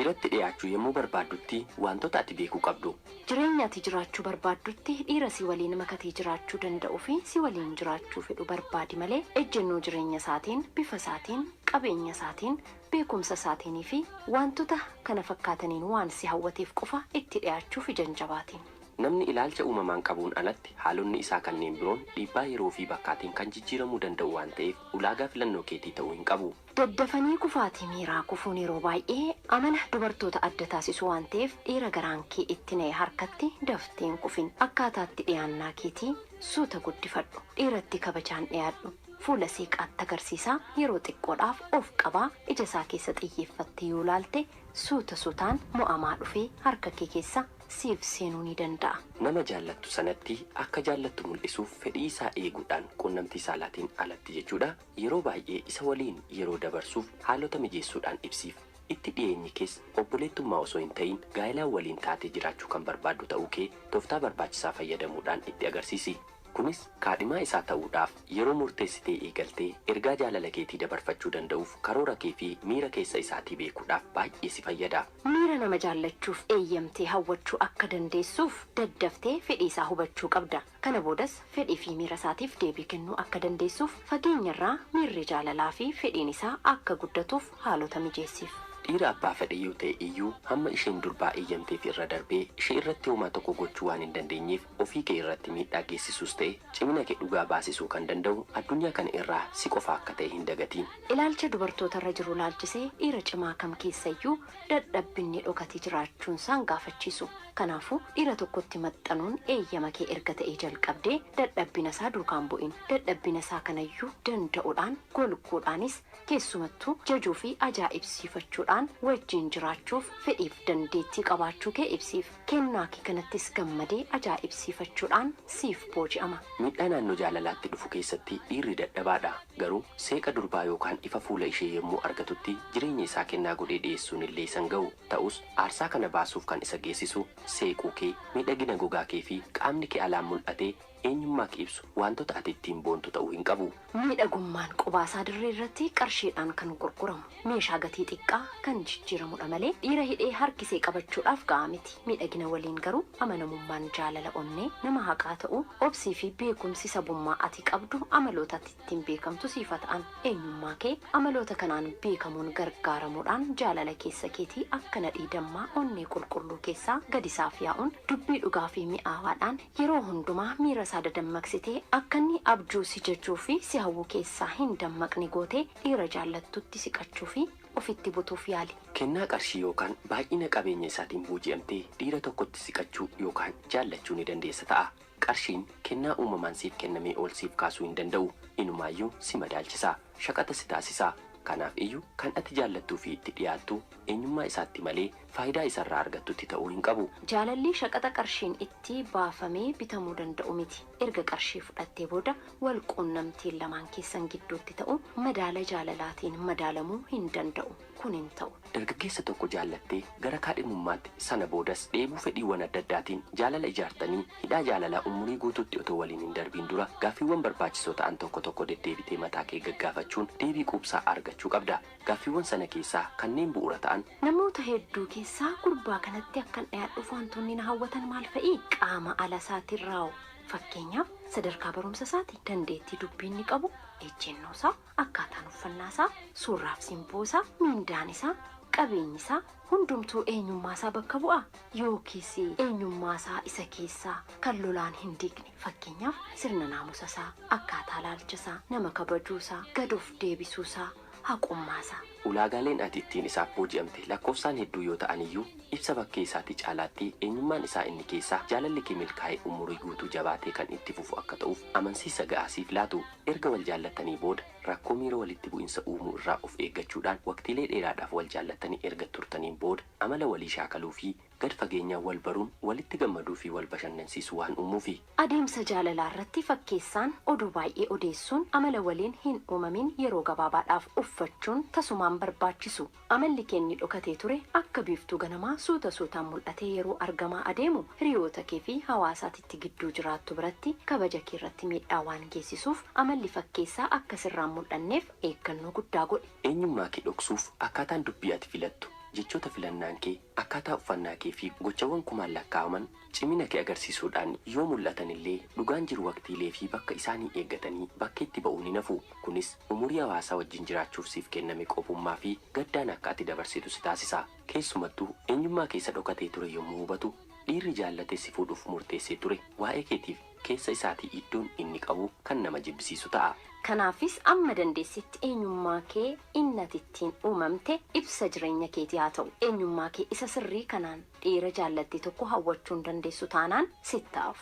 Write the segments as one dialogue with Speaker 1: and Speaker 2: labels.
Speaker 1: dhiiratti dhiyaachuu yommuu barbaaddutti wantoota ati beekuu qabdu.
Speaker 2: Jireenya ati jiraachuu barbaaddutti dhiira si waliin makatee jiraachuu danda'u fi si waliin jiraachuu fedhu barbaadi malee ejjennoo jireenya isaatiin, bifa isaatiin, qabeenya isaatiin, beekumsa isaatiin fi wantoota kana fakkaataniin waan si hawwateef qofa itti dhiyaachuuf janjabaatiin.
Speaker 1: Namni ilaalcha uumamaan qabuun alatti haalonni isaa kanneen biroon dhiibbaa yeroo fi bakkaatiin kan jijjiiramuu danda'u waan ta'eef ulaagaa filannoo keetii ta'uu hin qabu.
Speaker 2: Daddafanii kufaatii miiraa kufuun yeroo baay'ee amala dubartoota adda taasisu waan ta'eef dhiira garaan kee itti na'e harkatti dafteen kufin akkaataatti dhiyaannaa keetii suuta guddifadhu. Dhiiratti kabajaan dhiyaadhu. Fuula seeqaatti agarsiisaa yeroo xiqqoodhaaf of qabaa ija isaa keessa xiyyeeffattee yoo laalte suuta suutaan mo'amaa dhufee harka kee keessa siif seenuu ni danda'a.
Speaker 1: Nama jaallattu sanatti akka jaallattu mul'isuuf fedhii isaa eeguudhaan quunnamtii saalaatiin alatti jechuudha. Yeroo baay'ee isa waliin yeroo dabarsuuf haalota mijeessuudhaan ibsiif. Itti dhiyeenyi keessa obboleettummaa osoo hin ta'in gaa'ilaan waliin taatee jiraachuu kan barbaaddu ta'uu kee tooftaa barbaachisaa fayyadamuudhaan itti agarsiisi. Kunis kaadhimaa isaa ta'uudhaaf yeroo murteessitee eegaltee ergaa jaalala keetii dabarfachuu danda'uuf karoora kee fi miira keessa isaatii beekuudhaaf baay'ee si fayyada.
Speaker 2: Miira nama jaallachuuf eeyyamtee hawwachuu akka dandeessuuf daddaftee fedhii isaa hubachuu qabda. Kana boodas fedhii fi miira isaatiif deebii kennuu akka dandeessuuf fageenyarraa miirri jaalalaa fi fedhiin isaa akka guddatuuf haalota mijeessiif.
Speaker 1: Dhiira abbaa fedhe yoo ta'e iyyuu hamma isheen durbaa eeyyamteef irra darbee ishee irratti homaa tokko gochuu waan hin dandeenyeef ofii kee irratti miidhaa geessisuus ta'e cimina kee dhugaa baasisuu kan danda'u addunyaa kana irraa si qofa akka ta'e hin dagatiin.
Speaker 2: Ilaalcha dubartootarra jiru laalchisee dhiira cimaa kam keessayyuu dadhabbinni dhokatee jiraachuun isaan gaafachiisu. Kanaafuu dhiira tokkotti maxxanuun eeyyama kee erga ta'ee jalqabdee dadhabbina isaa duukaan bu'in. Dadhabbina isaa kanayyuu danda'uudhaan golguudhaanis keessumattuu jajuu fi ajaa'ibsiifachuudhaan wajjin jiraachuuf fedhiif dandeettii qabaachuu kee ibsiif. Kennaa kee kanattis gammadee ajaa'ibsiifachuudhaan siif booji'ama.
Speaker 1: Miidhaa naannoo jaalalaatti dhufu keessatti dhiirri dadhabaadha. Garuu seeqa durbaa yookaan ifa fuula ishee yommuu argatutti jireenya isaa kennaa godhee dhiyeessuun illee isan ga'u. Ta'us aarsaa kana baasuuf kan isa geessisu seequu kee, miidhagina gogaa kee fi qaamni kee alaan mul'atee eenyummaa kee ibsu wantoota ati ittiin boontu ta'uu hin qabu.
Speaker 2: Miidhagummaan qubaasaa dirree irratti qarshiidhaan kan gurguramu. Meeshaa gatii xiqqaa kan jijjiiramudha malee dhiira hidhee harkisee qabachuudhaaf ga'a miti. Miidhagina waliin garuu amanamummaan jaalala onnee nama haqaa ta'uu obsii fi beekumsi sabummaa ati qabdu amaloota ati ittiin beekamtu siifa ta'an. Eenyummaa kee amaloota kanaan beekamuun gargaaramuudhaan jaalala keessa keetii akka nadhii dammaa onnee qulqulluu keessaa gadisaaf yaa'uun dubbii dhugaa fi mi'aawaadhaan yeroo hundumaa miira isaa dadammaqsitee akka inni abjuu si jechuu fi si hawwuu keessaa hin dammaqne gootee dhiira jaallattutti siqachuu fi ofitti butuuf yaali.
Speaker 1: Kennaa qarshii yookaan baay'ina qabeenya isaatiin booji'amtee dhiira tokkotti siqachuu yookaan jaallachuu ni dandeessa ta'a. Qarshiin kennaa uumamaan siif kennamee ol siif kaasuu hin danda'u. Inumaayyuu si madaalchisaa, shaqaxa si taasisaa. Kanaaf iyyuu kan ati jaallattuu fi itti dhiyaattu eenyummaa isaatti malee faayidaa isarraa argattutti ta'uu hin qabu.
Speaker 2: Jaalalli shaqaxa qarshiin itti baafamee bitamuu danda'u miti. Erga qarshii fudhattee booda wal quunnamtiin lamaan keessan gidduutti ta'u madaala jaalalaatiin madaalamuu hin danda'u. Kun hin ta'u.
Speaker 1: Dargaggeessa tokko jaallattee gara kaadhimummaatti sana boodas dheebuu fedhiiwwan adda addaatiin jaalala ijaartanii hidhaa jaalalaa umurii guutuutti otoo waliin hin darbiin dura gaaffiiwwan barbaachisoo ta'an tokko deddeebitee mataa kee gaggaafachuun deebii quubsaa argachuu qabda. Gaaffiiwwan sana keessaa kanneen bu'uura ta'an
Speaker 2: namoota hedduu keessaa gurbaa kanatti akkan dhiyaadhuuf wantoonni na hawwatan maal fa'i? Qaama ala isaatiin raa'u. Fakkeenyaaf sadarkaa barumsa isaati, dandeettii dubbii inni qabu, ejjennoo isaa, akkaataan uffannaa isaa, suurraaf simboo isaa, miindaan isaa, qabeenyi isaa hundumtuu eenyummaa isaa bakka bu'a yookiis eenyummaa isaa isa keessaa kan lolaan hin diigne. Fakkeenyaaf sirna naamusa isaa, akkaataa laalcha isaa, nama kabajuu isaa, gad of deebisuu isaa, haqummaa isaa.
Speaker 1: Ulaagaaleen ati ittiin isaaf booji'amte lakkoofsaan hedduu yoo ta'an iyyuu ibsa bakkee isaatii caalaatti eenyummaan isaa inni keessaa jaalalli kee milkaa'ee umurii guutuu jabaatee kan itti fufu akka ta'uuf amansiisa ga'aasiif laatu. Erga wal jaallatanii booda rakkoo miira walitti bu'insa uumuu irraa of eeggachuudhaan waqtiilee dheeraadhaaf wal jaallatanii erga turtaniin booda amala walii shaakaluu fi gad fageenyaan wal baruun walitti gammaduu fi wal bashannansiisuu waan uumuufi.
Speaker 2: Adeemsa jaalalaa irratti fakkeessaan oduu baay'ee odeessuun amala waliin hin uumamin yeroo gabaabaadhaaf uffachuun tasumaan barbaachisu. Amalli keenyi dhokatee ture akka biiftuu ganamaa suuta suutaan mul'atee yeroo argamaa adeemu hiriyoota kee fi hawaasaatitti gidduu jiraattu biratti kabaja kee irratti miidhaa waan geessisuuf amalli fakkeessaa akka sirraan mul'anneef eeggannoo guddaa godhi.
Speaker 1: Eenyummaa kee dhoksuuf akkaataan dubbii ati filattu jechoota filannaan kee akkaataa uffannaa kee fi gochawwan kumaan lakkaa'aman cimina kee agarsiisuudhaan yoo mul'atan illee dhugaan jiru waqtiilee fi bakka isaanii eeggatanii bakkeetti ba'uu ni nafu. Kunis umurii hawaasaa wajjin jiraachuuf siif kenname qofummaa fi gaddaan akka ati dabarsitu si taasisa. Keessumattuu eenyummaa keessa dhokatee ture yommuu hubatu dhiirri jaallatee si fuudhuuf murteessee ture waa'ee keetiif keessa isaatii iddoon inni qabu kan nama jibbisiisu ta'a.
Speaker 2: Kanaafis amma dandeessitti eenyummaa kee innatittiin uumamte ibsa jireenya keetii haa ta'u. Eenyummaa kee isa sirrii kanaan dhiira jaallattee tokko hawwachuu dandeessu taanaan sittaaf.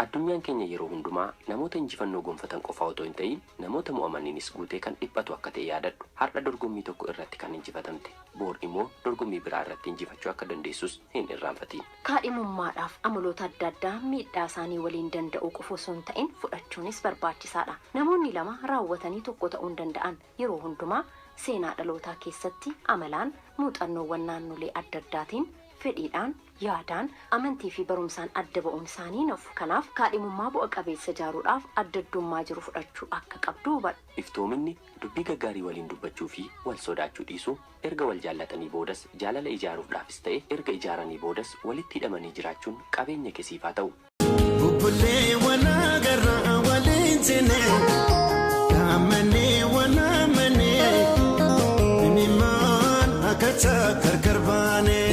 Speaker 1: Addunyaan keenya yeroo hundumaa namoota injifannoo gonfatan qofa otoo hin ta'in namoota mo'amaniinis guutee kan dhiphatu akka ta'e yaadadhu. Har'a dorgommii tokko irratti kan injifatamte boor immoo dorgommii biraa irratti injifachuu akka dandeessus hin irraanfatiin.
Speaker 2: Kaadhimummaadhaaf amaloota adda addaa miidhaa isaanii waliin danda'uu qofa osoo hin ta'in fudhachuunis barbaachisaadha. Namoonni lama raawwatanii tokko ta'uu hin danda'an yeroo hundumaa seenaa dhalootaa keessatti amalaan muuxannoowwan naannolee adda addaatiin fedhiidhaan yaadaan amantii fi barumsaan adda ba'uun isaanii nafu. Kanaaf kaadhimummaa bu'a qabeessa ijaaruudhaaf adda addummaa jiru fudhachuu akka qabdu hubadhu.
Speaker 1: Iftoominni dubbii gaggaarii waliin dubbachuu fi wal sodaachuu dhiisuu erga wal jaallatanii boodas jaalala ijaaruudhaafis ta'e erga ijaaranii boodas walitti hidhamanii jiraachuun qabeenya keessiif haa ta'u.
Speaker 3: Bubbulee wana garraa waliin jenne kaamanii wana manee minimaan akkaataa gargar baanee.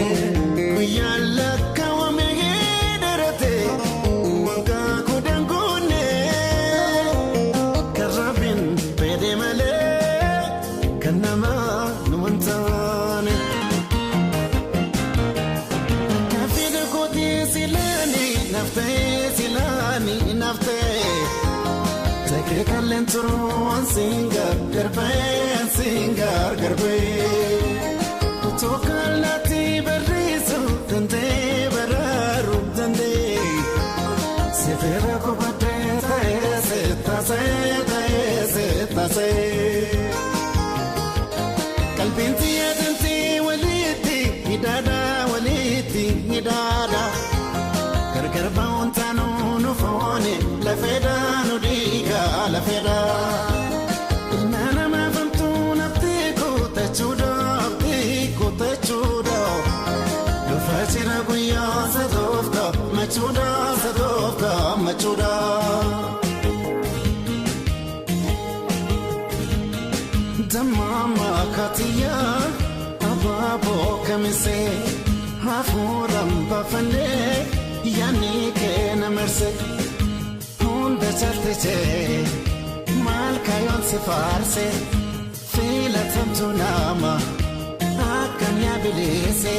Speaker 3: Yalla kawame derate wanga kudangune karabin pedemale kanama nuantane kafid koti silani nafte take kalentro singar garbe tokalati beriso dande bararu dande sefera ko bate tase kalbinti adanti waliti hidada gargar bauntano no fone la feda no diga la feda nana ma fantuna tiko tachuda Fasira guya sadofka machuda Damama katiya ababo kamise hafuram bafane yani ke namerse hunda charteche mal kayon se farse filatam tunama akan ya bilese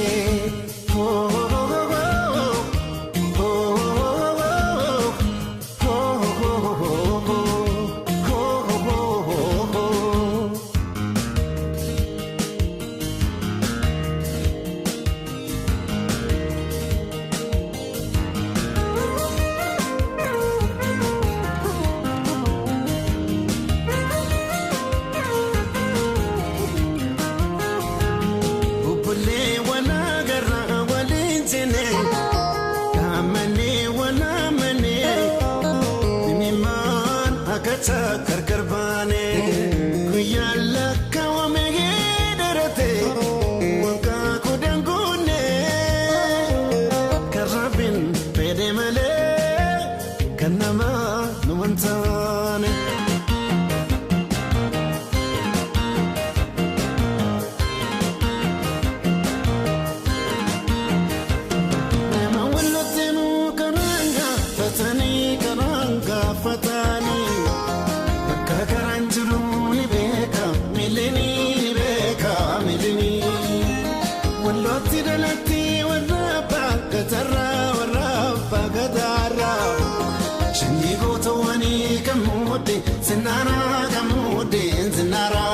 Speaker 3: Zinara kamude zinara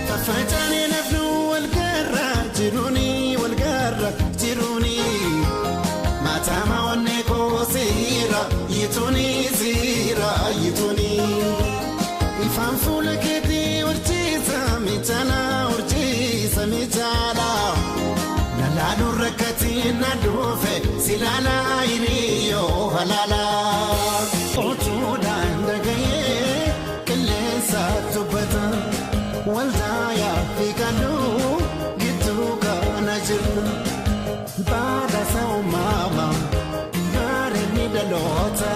Speaker 3: Fafatani nafnu walgarra jiruni Matama wanne ko sira yituni Ifan fula keti urjisa mitala Naladu rakati nadufe silala iriyo halala Otuda ndagaye kile satubata Waldaya fikadu badhaasa uumama gaarreen dhaloota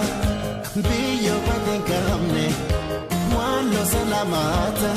Speaker 3: biyya baatee qabne waan losa lamaata.